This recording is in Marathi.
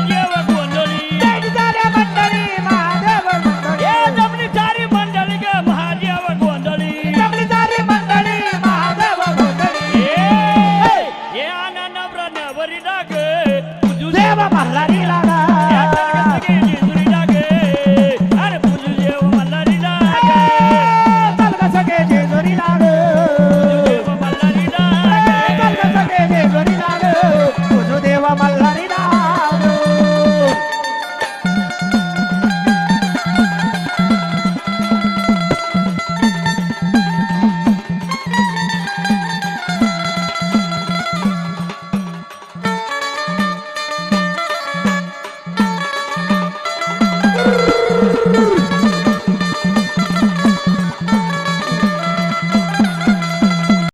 महादेव गोंधळी जैन झाले मंडळी महादेव मंडळी ए जमली सारी मंडळी ग महादेव गोंधळी जमली झाली मंडळी महादेव गोंधळी ए आनंद नवरा नवरी लाग देव मल्हारी लागा